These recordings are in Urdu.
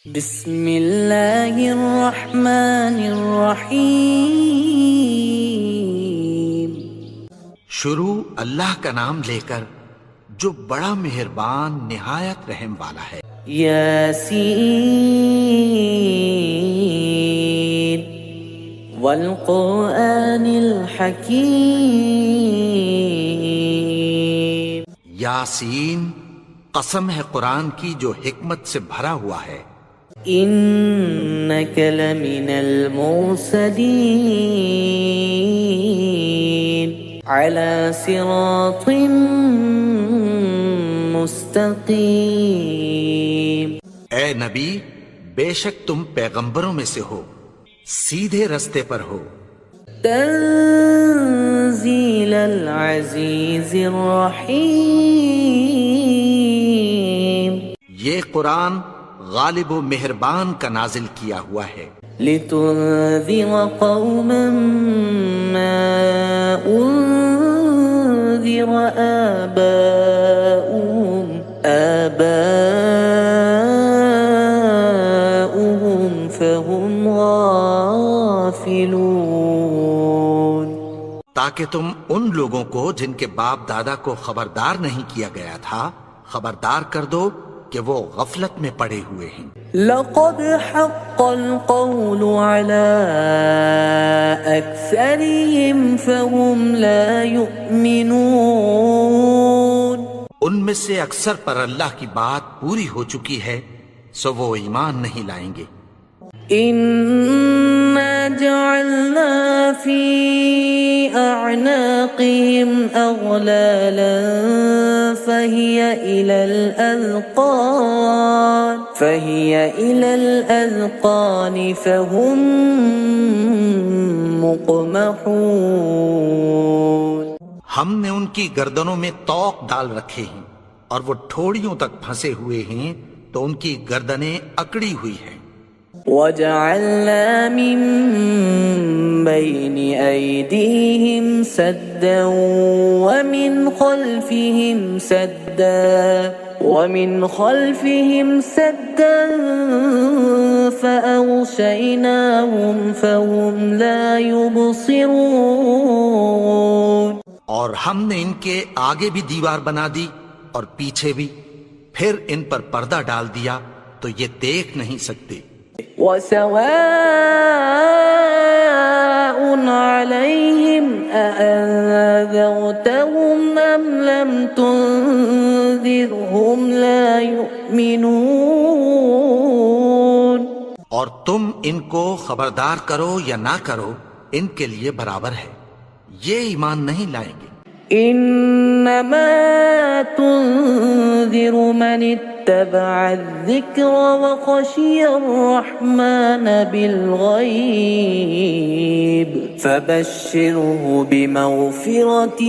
بسم اللہ الرحمن الرحیم۔ شروع اللہ کا نام لے کر جو بڑا مہربان نہایت رحم والا ہے۔ یاسین والقرآن الحکیم۔ یاسین، قسم ہے قرآن کی جو حکمت سے بھرا ہوا ہے۔ انک لمن المرسلین علی صراط مستقیم۔ اے نبی، بے شک تم پیغمبروں میں سے ہو، سیدھے رستے پر ہو۔ تنزیل العزیز الرحیم۔ یہ قرآن غالب و مہربان کا نازل کیا ہوا ہے۔ لتنذر قوما ما انذر آباؤهم فهم غافلون۔ تاکہ تم ان لوگوں کو جن کے باپ دادا کو خبردار نہیں کیا گیا تھا خبردار کر دو کہ وہ غفلت میں پڑے ہوئے ہیں۔ لقد حق القول على أكثرهم فهم لا يؤمنون۔ ان میں سے اکثر پر اللہ کی بات پوری ہو چکی ہے، سو وہ ایمان نہیں لائیں گے۔ إنا جعلنا في أعناقهم أغلالا فهي إلى الأذقان فهم مقمحون۔ ہم نے ان کی گردنوں میں طوق ڈال رکھے ہیں اور وہ ٹھوڑیوں تک پھنسے ہوئے ہیں تو ان کی گردنیں اکڑی ہوئی ہیں۔ وَجَعَلْنَا مِن بَيْنِ أَيْدِيهِمْ سَدًّا وَمِنْ خَلْفِهِمْ سَدًّا فَأَغْشَيْنَاهُمْ فَهُمْ لَا يُبْصِرُونَ۔ اور ہم نے ان کے آگے بھی دیوار بنا دی اور پیچھے بھی، پھر ان پر پردہ ڈال دیا تو یہ دیکھ نہیں سکتے۔ وَسَوَاءٌ عَلَيْهِمْ أَأَنذَرْتَهُمْ أَمْ لَمْ تُنذِرْهُمْ لَا يُؤْمِنُونَ۔ اور تم ان کو خبردار کرو یا نہ کرو، ان کے لیے برابر ہے، یہ ایمان نہیں لائیں گے۔ انما تنذر من اتبع الذکر وخشی الرحمن بالغیب فبشره بمغفرة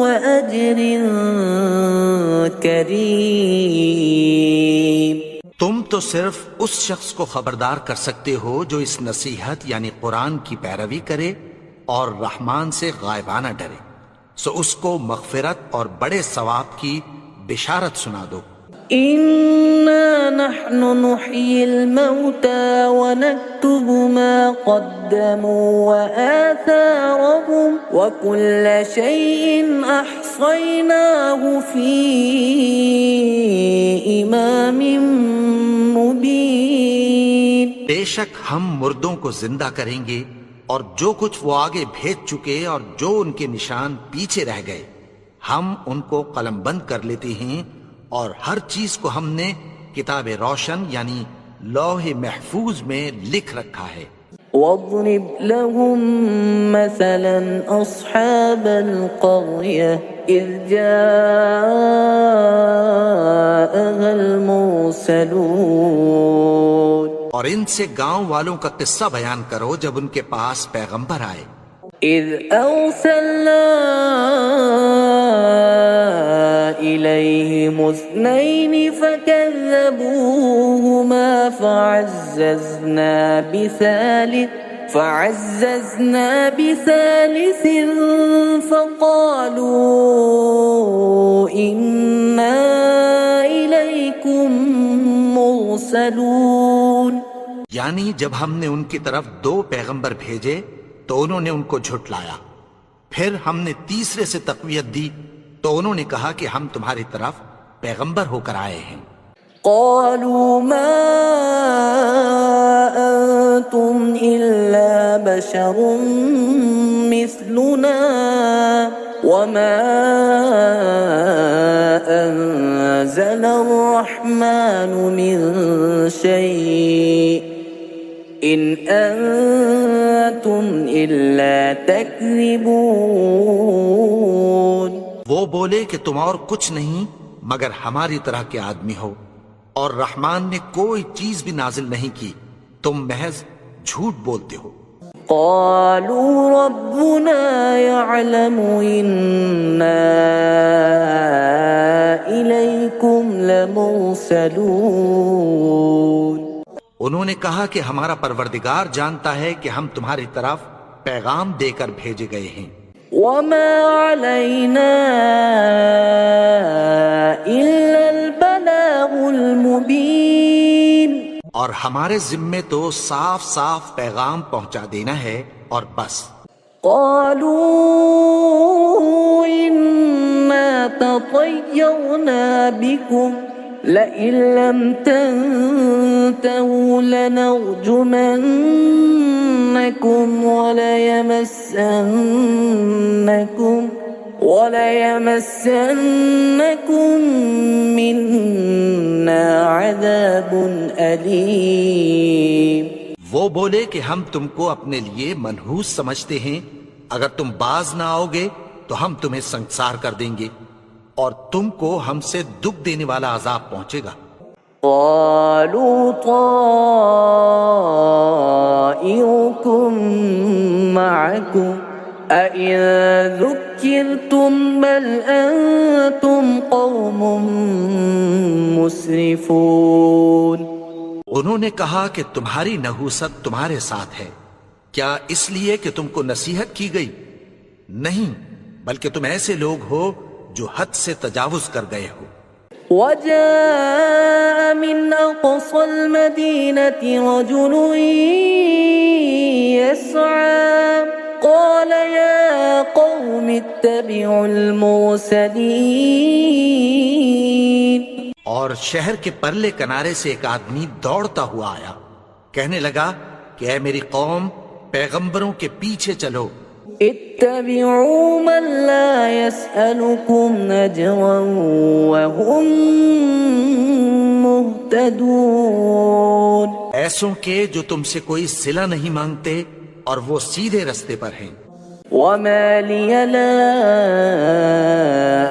وأجر کریم۔ تم تو صرف اس شخص کو خبردار کر سکتے ہو جو اس نصیحت یعنی قرآن کی پیروی کرے اور رحمان سے غائبانہ ڈرے، سو اس کو مغفرت اور بڑے ثواب کی بشارت سنا دو۔ اِنَّا نَحْنُ نُحْيِي الْمَوْتَى وَنَكْتُبُ مَا قَدَّمُوا وَآثَارَهُمْ وَكُلَّ شَيْءٍ أَحْصَيْنَاهُ فِي إِمَامٍ مُبِينٍ۔ بے شک ہم مردوں کو زندہ کریں گے اور جو کچھ وہ آگے بھیج چکے اور جو ان کے نشان پیچھے رہ گئے ہم ان کو قلم بند کر لیتے ہیں، اور ہر چیز کو ہم نے کتاب روشن یعنی لوح محفوظ میں لکھ رکھا ہے۔ وَاضْرِبْ لَهُمْ مَثَلًا أَصْحَابَ الْقَرْيَةِ إِذْ جَاءَهَا الْمُرْسَلُونَ۔ اور ان سے گاؤں والوں کا قصہ بیان کرو جب ان کے پاس پیغمبر آئے۔ اذ ارسلنا الیہم اثنین فکذبوہما فعززنا بثالث فقالوا انا الیکم لمرسلون. یعنی جب ہم نے ان کی طرف 2 پیغمبر بھیجے تو انہوں نے ان کو جھٹلایا، پھر ہم نے تیسرے سے تقویت دی تو انہوں نے کہا کہ ہم تمہاری طرف پیغمبر ہو کر آئے ہیں۔ قالوا ما أنتم إلا بشر مثلنا وما أنزل الرحمن من شيء إن أنتم إلا تكذبون۔ وہ بولے کہ تم اور کچھ نہیں مگر ہماری طرح کے آدمی ہو، اور رحمان نے کوئی چیز بھی نازل نہیں کی، تم محض جھوٹ بولتے ہو۔ قالوا ربنا يعلم إنا إليكم لمرسلون۔ انہوں نے کہا کہ ہمارا پروردگار جانتا ہے کہ ہم تمہاری طرف پیغام دے کر بھیجے گئے ہیں۔ وما علينا إلا البلاغ المبين۔ اور ہمارے ذمے تو صاف صاف پیغام پہنچا دینا ہے اور بس۔ قالوا إنا تطيرنا بكم لئن لم تنتهوا لنرجمنكم وليمسنكم منا عذاب أليم۔ وہ بولے کہ ہم تم کو اپنے لیے منحوس سمجھتے ہیں، اگر تم باز نہ آؤ گے تو ہم تمہیں سنگسار کر دیں گے اور تم کو ہم سے دکھ دینے والا عذاب پہنچے گا۔ قالوا طائركم معكم أئن ذكرتم بل أنتم قوم مسرفون۔ انہوں نے کہا کہ تمہاری نحوست تمہارے ساتھ ہے، کیا اس لیے کہ تم کو نصیحت کی گئی؟ نہیں، بلکہ تم ایسے لوگ ہو جو حد سے تجاوز کر گئے ہو۔ وجاء من أقصى المدينة رجل يسعى قال يا قوم اتبعوا المرسلين۔ اور شہر کے پرلے کنارے سے ایک آدمی دوڑتا ہوا آیا، کہنے لگا کہ اے میری قوم، پیغمبروں کے پیچھے چلو۔ اتبعوا من لا يسألكم أجرا وهم مهتدون۔ ایسوں کے جو تم سے کوئی صلہ نہیں مانگتے اور وہ سیدھے رستے پر ہیں۔ وما لي لا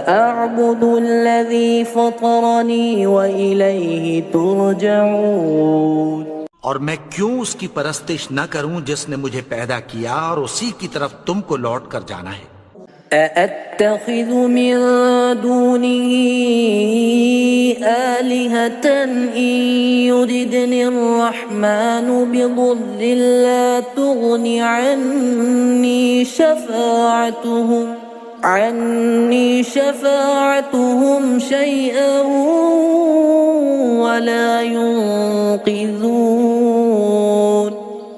أعبد الذي فطرني وإليه ترجعون۔ اور میں کیوں اس کی پرستش نہ کروں جس نے مجھے پیدا کیا اور اسی کی طرف تم کو لوٹ کر جانا ہے۔ أأتخذ من دونه آلهة إن يردني الرحمن بضر لا تغن عني شفاعتهم شيئا ولا ينقذون۔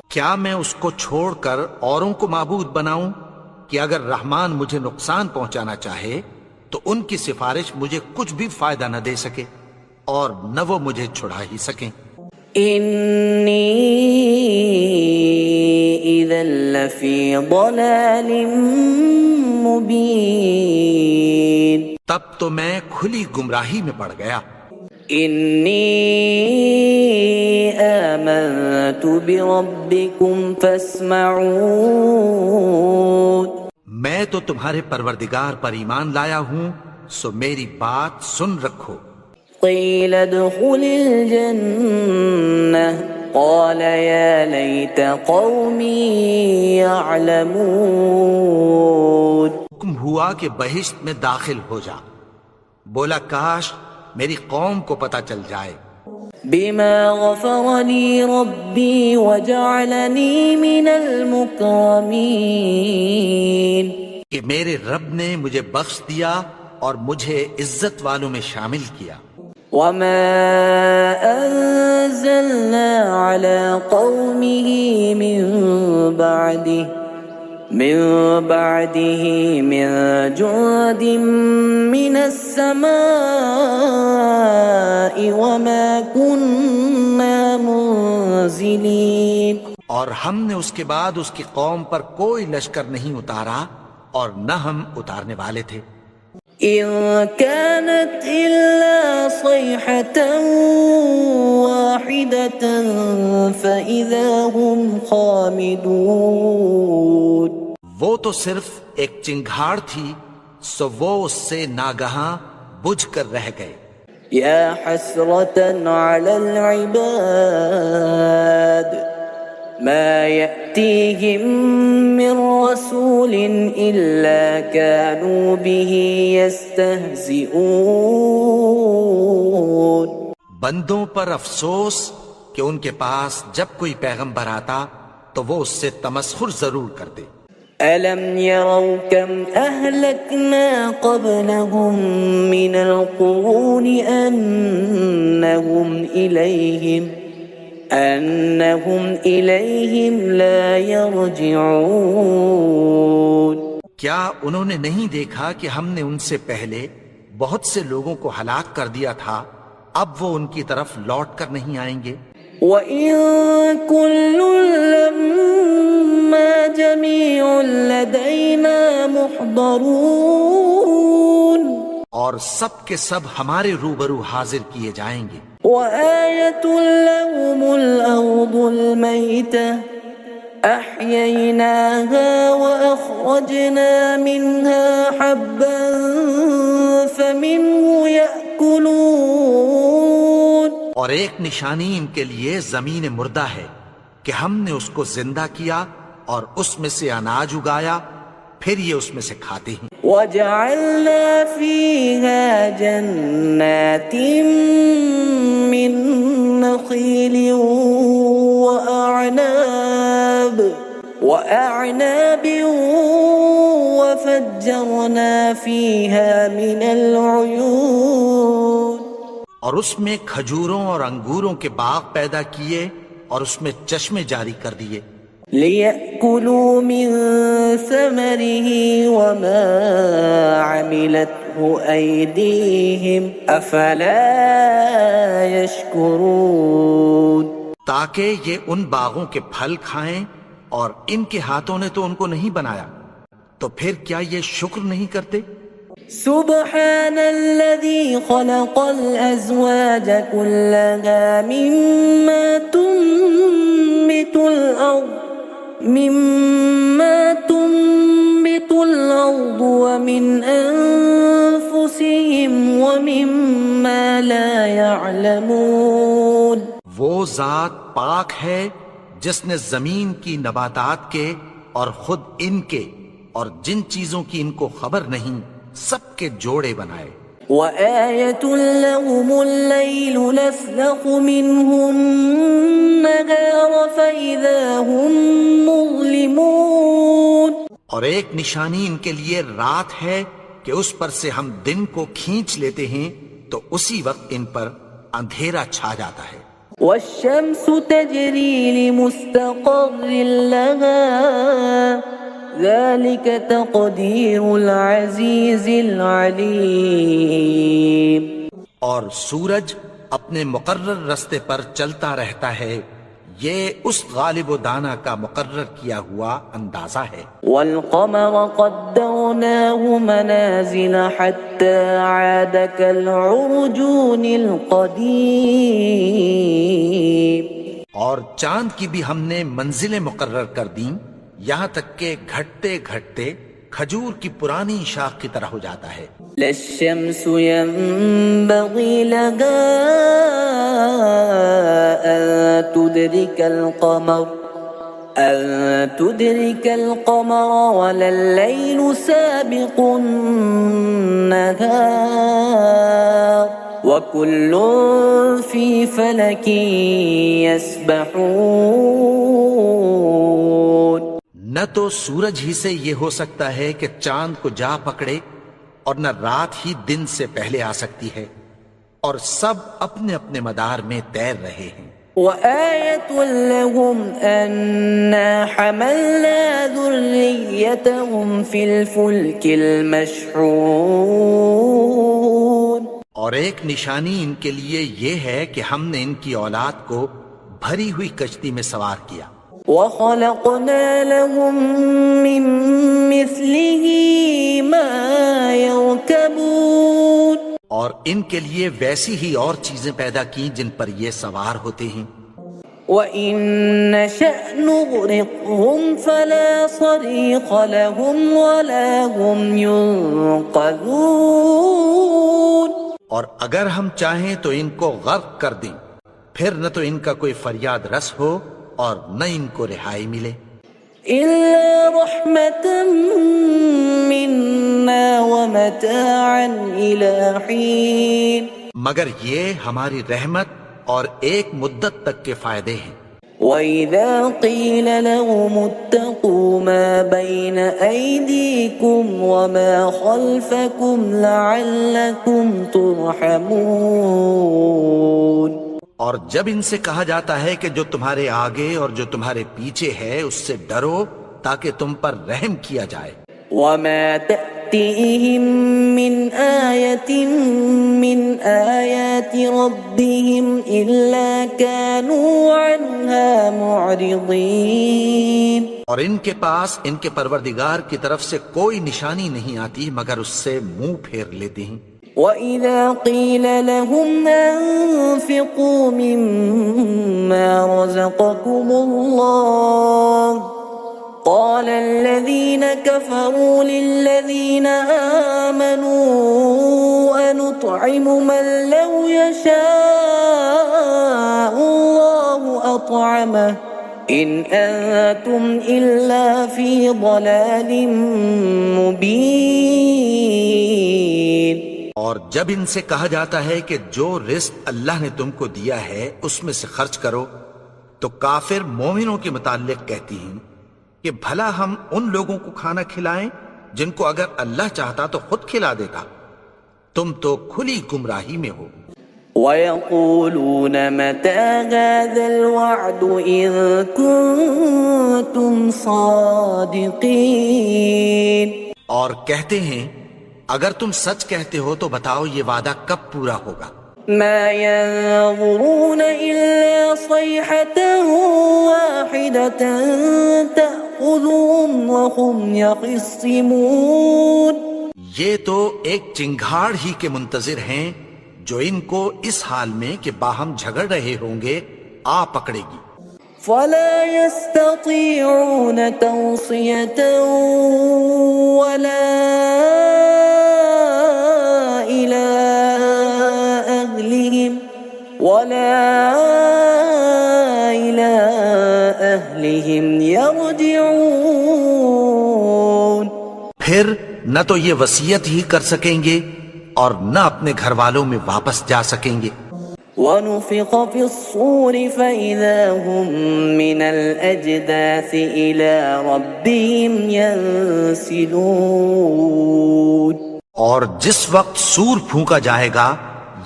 کیا میں اس کو چھوڑ کر اوروں کو معبود بناؤں کہ اگر رحمان مجھے نقصان پہنچانا چاہے تو ان کی سفارش مجھے کچھ بھی فائدہ نہ دے سکے اور نہ وہ مجھے چھڑا ہی سکیں۔ إني إذا لفي ضلال مبين۔ تب تو میں کھلی گمراہی میں پڑ گیا۔ إني آمنت بربكم فاسمعون۔ میں تو تمہارے پروردگار پر ایمان لایا ہوں، سو میری بات سن رکھو۔ قيل ادخل الجنة قال يا ليت قومي يعلمون۔ حکم ہوا کہ بہشت میں داخل ہو جا، بولا کاش میری قوم کو پتہ چل جائے۔ بما غفر لي ربي وجعلني من المكرمين۔ کہ میرے رب نے مجھے بخش دیا اور مجھے عزت والوں میں شامل کیا۔ وما أنزلنا على قومه من بعده من جند من السماء وما كنا منزلين. اور ہم نے اس کے بعد اس کی قوم پر کوئی لشکر نہیں اتارا اور نہ ہم اتارنے والے تھے. إن كانت إلا صيحة واحدة فإذا هم خامدون. وہ تو صرف ایک چنگھاڑ تھی، سو وہ اس سے ناگہاں بجھ کر رہ گئے. يا حسرة على العباد ما يأتيهم من رسول إلا كانوا به يستهزئون. بندوں پر افسوس کہ ان کے پاس جب کوئی پیغمبر آتا تو وہ اس سے تمسخر ضرور کرتے. ألم يروا كم أهلكنا قبلهم من القرون أنهم إليهم لا يرجعون. کیا انہوں نے نہیں دیکھا کہ ہم نے ان سے پہلے بہت سے لوگوں کو ہلاک کر دیا تھا، اب وہ ان کی طرف لوٹ کر نہیں آئیں گے. وَإِن كُلٌّ لَمَّا جَمِيعٌ لَدَيْنَا مُحْضَرُونَ. اور سب کے سب ہمارے روبرو حاضر کیے جائیں گے. وَآيَةٌ لَهُمُ الْأَرْضُ الْمَيْتَةُ أَحْيَيْنَاهَا وَأَخْرَجْنَا مِنْهَا حَبًّا فَمِنْهُ يَأْكُلُونَ. اور ایک نشانی ان کے لیے زمین مردہ ہے کہ ہم نے اس کو زندہ کیا اور اس میں سے اناج اگایا، پھر یہ اس میں سے کھاتے ہیں. وَجَعَلْنَا فِيهَا جَنَّاتٍ مِّن نَخِيلٍ وَأَعْنَابٍ وَفَجَّرْنَا فِيهَا مِنَ الْعُيُونِ. اور اس میں کھجوروں اور انگوروں کے باغ پیدا کیے اور اس میں چشمے جاری کر دیے. لِيَأْكُلُوا مِن ثَمَرِهِ وَمَا عَمِلَتْهُ أَيْدِيهِمْ أَفَلَا يَشْكُرُونَ. تاکہ یہ ان باغوں کے پھل کھائیں، اور ان کے ہاتھوں نے تو ان کو نہیں بنایا، تو پھر کیا یہ شکر نہیں کرتے؟ سبحان الذي خلق الأزواج كلها مما تنبت الأرض ومن أنفسهم ومما لا يعلمون. وہ ذات پاک ہے جس نے زمین کی نباتات کے اور خود ان کے اور جن چیزوں کی ان کو خبر نہیں سب کے جوڑے بنائے. وَآيَةٌ لَهُمُ اللَّيْلُ نَسْلَخُ مِنْهُ النَّهَارَ فَإِذَا هُمْ مُظْلِمُونَ. اور ایک نشانی ان کے لیے رات ہے کہ اس پر سے ہم دن کو کھینچ لیتے ہیں تو اسی وقت ان پر اندھیرا چھا جاتا ہے. وَالشَّمْسُ تَجْرِي لِمُسْتَقَرٍّ لَهَا ذَلِكَ تَقْدِيرُ الْعَزِيزِ الْعَلِيمِ. اور سورج اپنے مقرر رستے پر چلتا رہتا ہے، یہ اس غالب و دانا کا مقرر کیا ہوا اندازہ ہے. وَالْقَمَرَ قَدَّرْنَاهُ مَنَازِلَ حَتَّى عَادَ كَالْعُرْجُونِ الْقَدِيمِ. اور چاند کی بھی ہم نے منزلیں مقرر کر دیں، یہاں تک کہ گھٹتے گھٹتے کھجور کی پرانی شاخ کی طرح ہو جاتا ہے. لا الشمس ينبغي لها أن تدرك القمر ولا الليل سابق النهار وكل في فلك يسبحون. نہ تو سورج ہی سے یہ ہو سکتا ہے کہ چاند کو جا پکڑے، اور نہ رات ہی دن سے پہلے آ سکتی ہے، اور سب اپنے اپنے مدار میں تیر رہے ہیں۔ وآية لهم أنا حملنا ذريتهم في الفلك المشحون، اور ایک نشانی ان کے لیے یہ ہے کہ ہم نے ان کی اولاد کو بھری ہوئی کشتی میں سوار کیا، وخلقنا لهم من مثله ما يركبون، اور ان کے لیے ویسی ہی اور چیزیں پیدا کی جن پر یہ سوار ہوتے ہیں۔ وَإِن نَّشَأْ نُغْرِقْهُمْ فَلَا صَرِيخَ لَهُمْ وَلَا هُمْ يُنقَذُونَ، اور اگر ہم چاہیں تو ان کو غرق کر دیں، پھر نہ تو ان کا کوئی فریاد رس ہو اور نہ ان کو رہائی ملے، إِلَّا رَحْمَةً مِّنَّا وَمَتَاعًا إِلَىٰ حِينٍ، مگر یہ ہماری رحمت اور ایک مدت تک کے فائدے ہیں۔ وَإِذَا قِيلَ لَهُمُ اتَّقُوا مَا بَيْنَ أَيْدِيكُمْ وَمَا خَلْفَكُمْ لَعَلَّكُمْ تُرْحَمُونَ، اور جب ان سے کہا جاتا ہے کہ جو تمہارے آگے اور جو تمہارے پیچھے ہے اس سے ڈرو تاکہ تم پر رحم کیا جائے۔ وَمَا تَأْتِيهِم مِّنْ آيَةٍ مِّنْ آيَاتِ رَبِّهِمْ إِلَّا كَانُوا عَنْهَا مُعْرِضِينَ، اور ان کے پاس ان کے پروردگار کی طرف سے کوئی نشانی نہیں آتی مگر اس سے منہ پھیر لیتے ہیں۔ وَإِذَا قِيلَ لَهُمْ أَنفِقُوا مِمَّا رَزَقَكُمُ اللَّهُ قَالَ الَّذِينَ كَفَرُوا لِلَّذِينَ آمَنُوا أَنُطْعِمُ مَن لَّوْ يَشَاءُ اللَّهُ أَطْعَمَهُ إِنْ أَنتُمْ إِلَّا فِي ضَلَالٍ مُّبِينٍ۔ اور جب ان سے کہا جاتا ہے کہ جو رزق اللہ نے تم کو دیا ہے اس میں سے خرچ کرو، تو کافر مومنوں کے متعلق کہتی ہیں کہ بھلا ہم ان لوگوں کو کھانا کھلائیں جن کو اگر اللہ چاہتا تو خود کھلا دیتا، تم تو کھلی گمراہی میں ہو۔ وَيَقُولُونَ مَتَىٰ هَٰذَا الْوَعْدُ إِن كُنتُمْ صَادِقِينَ، اور کہتے ہیں اگر تم سچ کہتے ہو تو بتاؤ یہ وعدہ کب پورا ہوگا۔ مَا يَنظُرُونَ إِلَّا صَيْحَةً وَاحِدَةً تَأْخُذُهُمْ وَهُمْ يَخِصِّمُونَ، یہ تو ایک چنگھاڑ ہی کے منتظر ہیں جو ان کو اس حال میں کہ باہم جھگڑ رہے ہوں گے آ پکڑے گی۔ فَلَا يَسْتَطِيعُونَ تَوْصِيَةً وَلَا إِلَىٰ أَهْلِهِمْ يَرْجِعُونَ، پھر نہ تو یہ وصیت ہی کر سکیں گے اور نہ اپنے گھر والوں میں واپس جا سکیں گے۔ وَنُفِخَ فِي الصُّورِ فَإِذَا هُم مِّنَ الْأَجْدَاثِ إِلَىٰ رَبِّهِمْ يَنسِلُونَ، اور جس وقت سور پھونکا جائے گا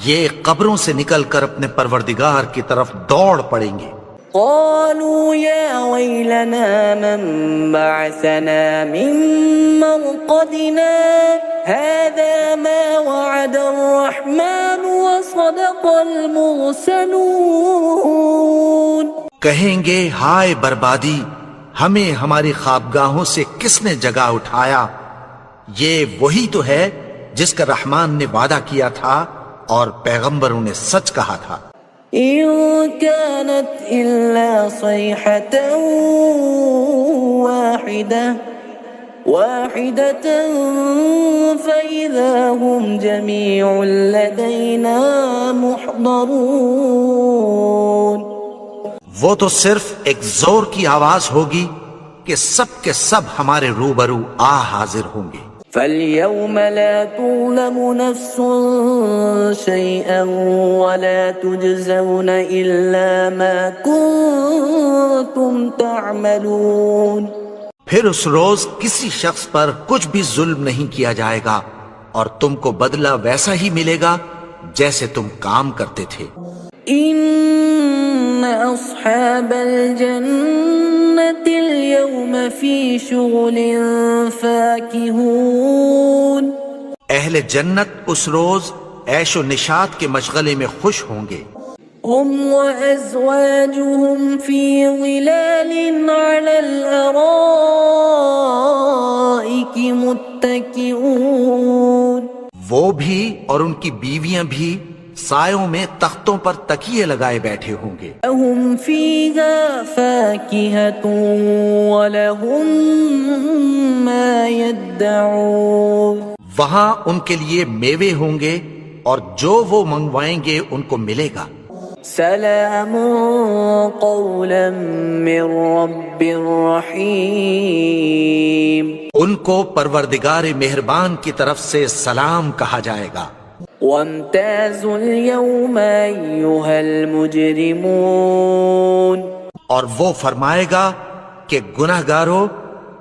یہ قبروں سے نکل کر اپنے پروردگار کی طرف دوڑ پڑیں گے۔ قالوا يا ويلنا من بعثنا من مرقدنا هذا ما وعد الرحمن وصدق المرسلون، کہیں گے ہائے بربادی، ہمیں ہماری خوابگاہوں سے کس نے جگا اٹھایا، یہ وہی تو ہے جس کا رحمان نے وعدہ کیا تھا اور پیغمبروں نے سچ کہا تھا۔ إن كانت إلا صيحة واحدة فإذا هم جميع لدينا محضرون، وہ تو صرف ایک زور کی آواز ہوگی کہ سب کے سب ہمارے روبرو آ حاضر ہوں گے۔ فَالْيَوْمَ لَا تُظْلَمُ نَفْسٌ شَيْئًا وَلَا تُجْزَوْنَ إِلَّا مَا كُنتُمْ تَعْمَلُونَ، پھر اس روز کسی شخص پر کچھ بھی ظلم نہیں کیا جائے گا اور تم کو بدلہ ویسا ہی ملے گا جیسے تم کام کرتے تھے۔ إن أصحاب الجنة اليوم في شغل فاكهون اہل جنت اس روز عیش و نشاط کے مشغلے میں خوش ہوں گے۔ هم وأزواجهم في ظلال على الأرائك متكئون وہ بھی اور ان کی بیویاں بھی سایوں میں تختوں پر تکیے لگائے بیٹھے ہوں گے۔ لهم فيها فاكهة ولهم ما يدعون وہاں ان کے لیے میوے ہوں گے اور جو وہ منگوائیں گے ان کو ملے گا۔ سلام قولا من رب رحیم ان کو پروردگار مہربان کی طرف سے سلام کہا جائے گا۔ وامتازوا اليوم أيها المجرمون اور وہ فرمائے گا کہ گناہگارو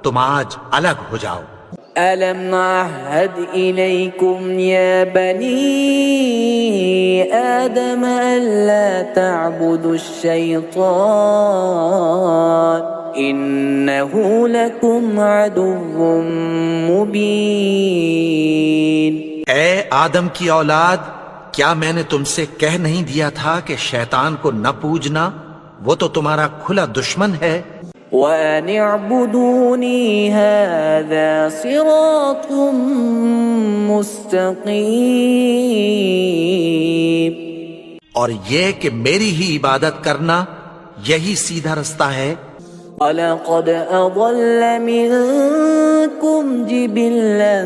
تم آج الگ ہو جاؤ۔ ألم أعهد إليكم يا بني آدم ألا تعبدوا الشيطان إنه لكم عدو مبين اے آدم کی اولاد، کیا میں نے تم سے کہہ نہیں دیا تھا کہ شیطان کو نہ پوجنا، وہ تو تمہارا کھلا دشمن ہے۔ وَأَنِ اعْبُدُونِي هَذَا صِرَاطٌ مُسْتَقِيمٌ اور یہ کہ میری ہی عبادت کرنا یہی سیدھا رستہ ہے۔ وَلَقَدْ أَضَلَّ مِنكُمْ جِبِلًّا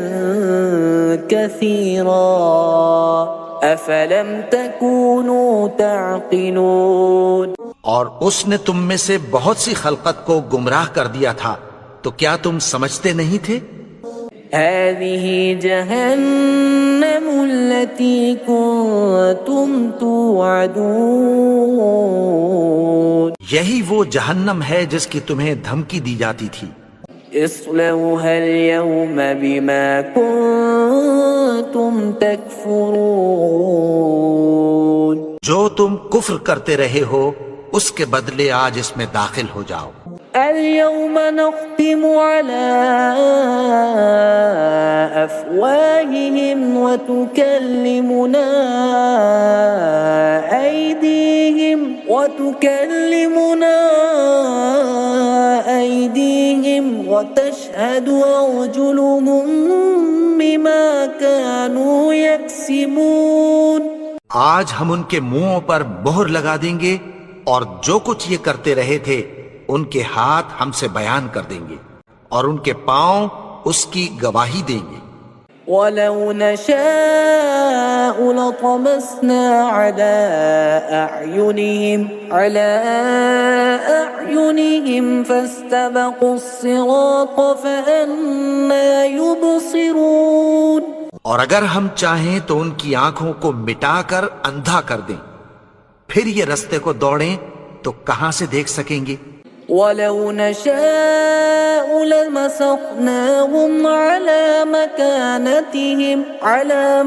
كَثِيرًا أَفَلَمْ تَكُونُوا تَعْقِلُونَ اور اس نے تم میں سے بہت سی خلقت کو گمراہ کر دیا تھا، تو کیا تم سمجھتے نہیں تھے؟ هذه جهنم التي كنتم توعدون یہی وہ جہنم ہے جس کی تمہیں دھمکی دی جاتی تھی۔ اصلوها اليوم بما كنتم تكفرون جو تم کفر کرتے رہے ہو اس کے بدلے آج اس میں داخل ہو جاؤ۔ اليوم نختم على أفواههم وتكلمنا أيديهم وتشهد أرجلهم بما كانوا يكسبون آج ہم ان کے منہوں پر مہر لگا دیں گے اور جو کچھ یہ کرتے رہے تھے ان کے ہاتھ ہم سے بیان کر دیں گے اور ان کے پاؤں اس کی گواہی دیں گے۔ وَلَوْ نَشَاءُ لَطَمَسْنَا عَلَىٰ أَعْيُنِهِمْ فَاسْتَبَقُوا الصِّرَاطَ فَأَنَّىٰ يُبْصِرُونَ اور اگر ہم چاہیں تو ان کی آنکھوں کو مٹا کر اندھا کر دیں، پھر یہ رستے کو دوڑیں تو کہاں سے دیکھ سکیں گے؟ وَلَوْ نَشَاءُ لَمَسَخْنَاهُمْ عَلَىٰ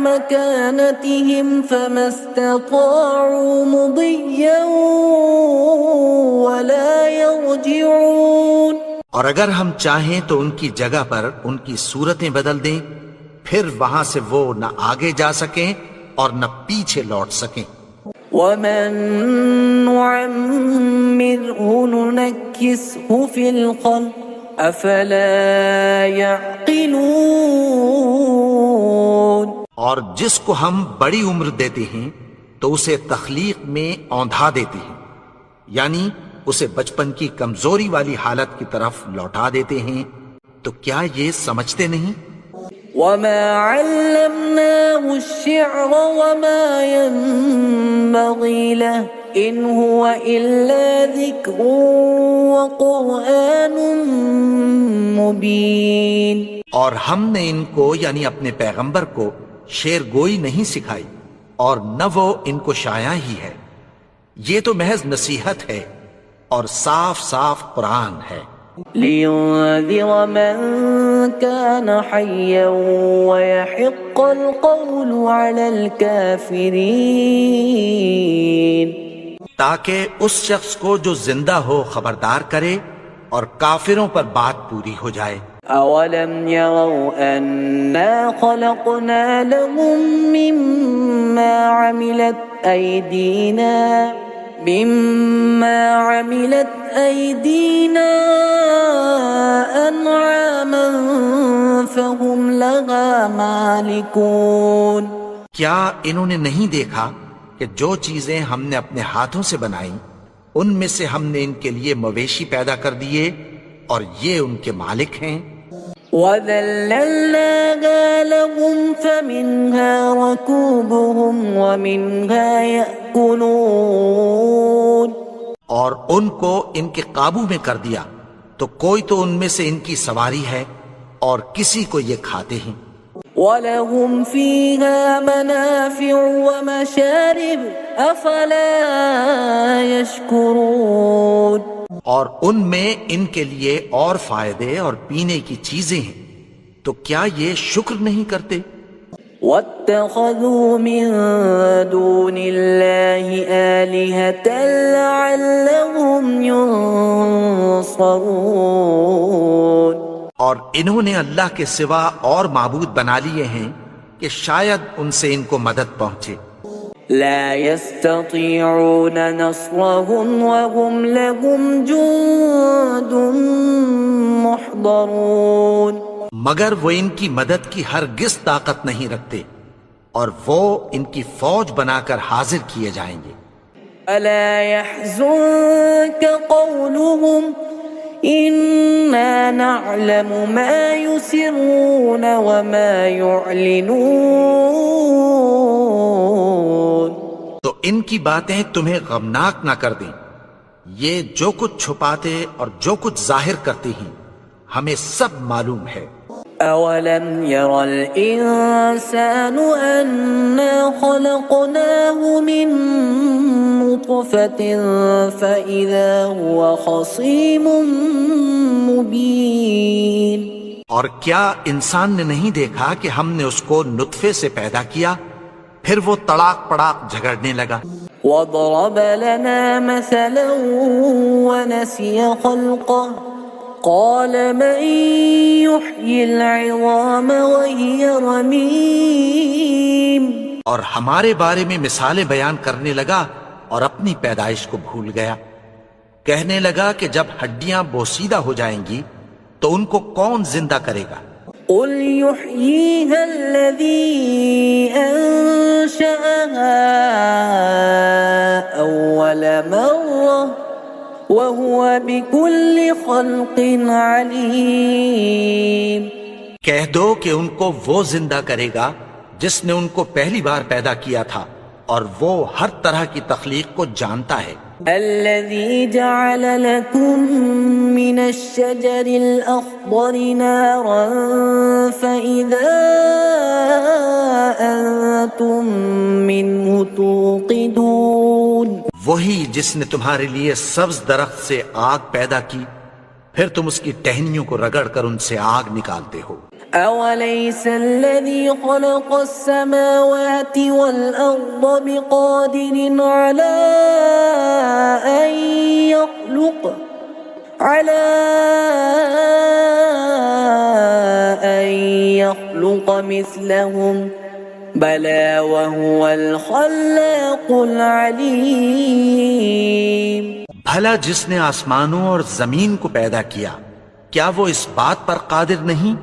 مَكَانَتِهِمْ فَمَا اسْتَطَاعُوا مُضِيًّا وَلَا يَرْجِعُونَ اور اگر ہم چاہیں تو ان کی جگہ پر ان کی صورتیں بدل دیں، پھر وہاں سے وہ نہ آگے جا سکیں اور نہ پیچھے لوٹ سکیں۔ وَمَن نُعَمِّرْهُ نُنَكِّسْهُ فِي الْخَلْقِ أَفَلَا يَعْقِلُونَ اور جس کو ہم بڑی عمر دیتے ہیں تو اسے تخلیق میں اوندھا دیتے ہیں، یعنی اسے بچپن کی کمزوری والی حالت کی طرف لوٹا دیتے ہیں، تو کیا یہ سمجھتے نہیں؟ وَمَا عَلَّمْنَاهُ الشِّعْرَ وَمَا يَنبَغِي لَهُ إِنْ هُوَ إِلَّا ذِكْرٌ وَقُرْآنٌ مُبِينٌ اور ہم نے ان کو یعنی اپنے پیغمبر کو شعر گوئی نہیں سکھائی اور نہ وہ ان کو شایع ہی ہے، یہ تو محض نصیحت ہے اور صاف صاف قرآن ہے۔ لينذر من كان حيا ويحق القول على الكافرين. تاکہ اس شخص کو جو زندہ ہو خبردار کرے اور کافروں پر بات پوری ہو جائے. أولم يروا أنا خلقنا لهم مما عملت أيدينا أنعاما فهم لها مالكون. کیا انہوں نے نہیں دیکھا کہ جو چیزیں ہم نے اپنے ہاتھوں سے بنائیں ان میں سے ہم نے ان کے لیے مویشی پیدا کر دیے اور یہ ان کے مالک ہیں. وَذَلَّلْنَاهَا لَهُمْ فَمِنْهَا رَكُوبُهُمْ وَمِنْهَا يَأْكُلُونَ. اور ان کو ان کے قابو میں کر دیا تو کوئی تو ان میں سے ان کی سواری ہے اور کسی کو یہ کھاتے ہیں. وَلَهُمْ فِيهَا مَنَافِعُ وَمَشَارِبُ أَفَلَا يَشْكُرُونَ. اور ان میں ان کے لیے اور فائدے اور پینے کی چیزیں ہیں تو کیا یہ شکر نہیں کرتے؟ وَاتَّخَذُوا مِن دُونِ اللَّهِ آلِهَةً لَعَلَّهُمْ يُنصَرُونَ. اور انہوں نے اللہ کے سوا اور معبود بنا لیے ہیں کہ شاید ان سے ان کو مدد پہنچے. لا يستطيعون نصرهم وهم لهم جند محضرون. مگر وہ ان کی مدد کی ہرگز طاقت نہیں رکھتے اور وہ ان کی فوج بنا کر حاضر کیے جائیں گے. ألا يحزنك قولهم إنا نعلم ما يسرون وما يعلنون. تو ان کی باتیں تمہیں غمناک نہ کر دیں. یہ جو کچھ چھپاتے اور جو کچھ ظاہر کرتے ہیں ہمیں سب معلوم ہے. أولم ير الإنسان أنا خلقناه من نطفة فإذا هو خصيم مبين. اور کیا انسان نے نہیں دیکھا کہ ہم نے اس کو نطفے سے پیدا کیا پھر وہ تڑاک پڑاک جھگڑنے لگا. وضرب لنا مثلا ونسي خلقه قال من يحيي العظام وهي رميم. اور ہمارے بارے میں مثالیں بیان کرنے لگا اور اپنی پیدائش کو بھول گیا. کہنے لگا کہ جب ہڈیاں بوسیدہ ہو جائیں گی تو ان کو کون زندہ کرے گا؟ قل يحييها الذي أنشأها أول مرة وهو بكل خلق عليم. کہہ دو کہ ان کو وہ زندہ کرے گا جس نے ان کو پہلی بار پیدا کیا تھا اور وہ ہر طرح کی تخلیق کو جانتا ہے. الذي جعل لكم من الشجر الأخضر نارا فإذا أنتم منه توقدون. وہی جس نے تمہارے لیے سبز درخت سے آگ پیدا کی پھر تم اس کی ٹہنیوں کو رگڑ کر ان سے آگ نکالتے ہو. أوليس الذي خلق السماوات والأرض بقادر على أن يخلق مثلهم بلى وهو الخلاق العليم. بھلا جس نے آسمانوں اور زمین کو پیدا کیا کیا وہ اس بات پر قادر نہیں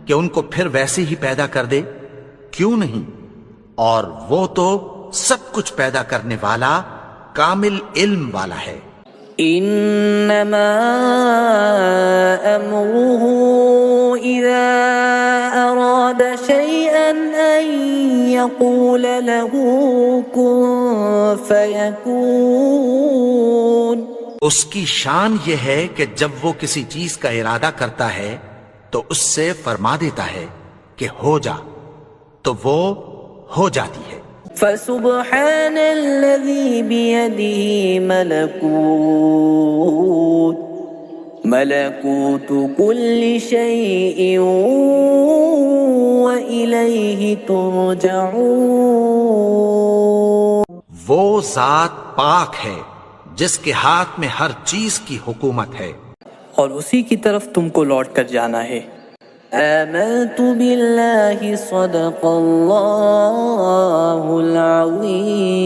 کہ ان کو پھر ویسے ہی پیدا کر دے؟ کیوں نہیں؟ اور وہ تو سب کچھ پیدا کرنے والا کامل علم والا ہے. انما امره اذا اراد شيئا ان يقول له كن فيكون. اس کی شان یہ ہے کہ جب وہ کسی چیز کا ارادہ کرتا ہے تو اس سے فرما دیتا ہے کہ ہو جا تو وہ ہو جاتی ہے. فسبحان الذي بيده ملكوت ملكوت كل شيء وإليه ترجعون. وہ ذات پاک ہے جس کے ہاتھ میں ہر چیز کی حکومت ہے، اور اسی کی طرف تم کو لوٹ کر جانا ہے. آمنت بالله صدق الله العظيم.